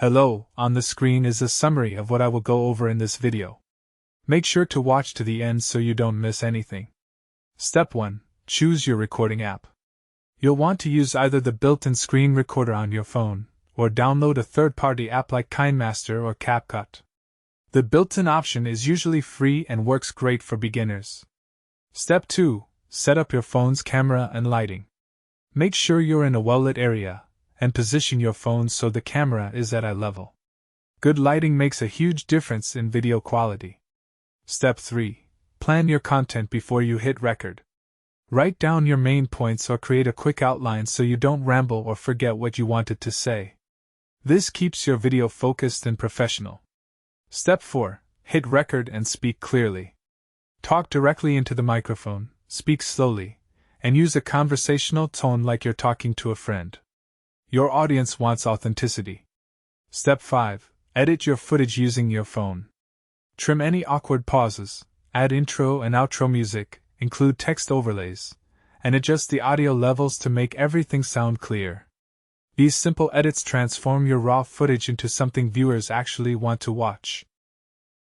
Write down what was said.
Hello, on the screen is a summary of what I will go over in this video. Make sure to watch to the end so you don't miss anything. Step 1. Choose your recording app. You'll want to use either the built-in screen recorder on your phone, or download a third-party app like KineMaster or CapCut. The built-in option is usually free and works great for beginners. Step 2. Set up your phone's camera and lighting. Make sure you're in a well-lit area, and position your phone so the camera is at eye level. Good lighting makes a huge difference in video quality. Step 3. Plan your content before you hit record. Write down your main points or create a quick outline so you don't ramble or forget what you wanted to say. This keeps your video focused and professional. Step 4. Hit record and speak clearly. Talk directly into the microphone, speak slowly, and use a conversational tone like you're talking to a friend. Your audience wants authenticity. Step 5. Edit your footage using your phone. Trim any awkward pauses, add intro and outro music, include text overlays, and adjust the audio levels to make everything sound clear. These simple edits transform your raw footage into something viewers actually want to watch.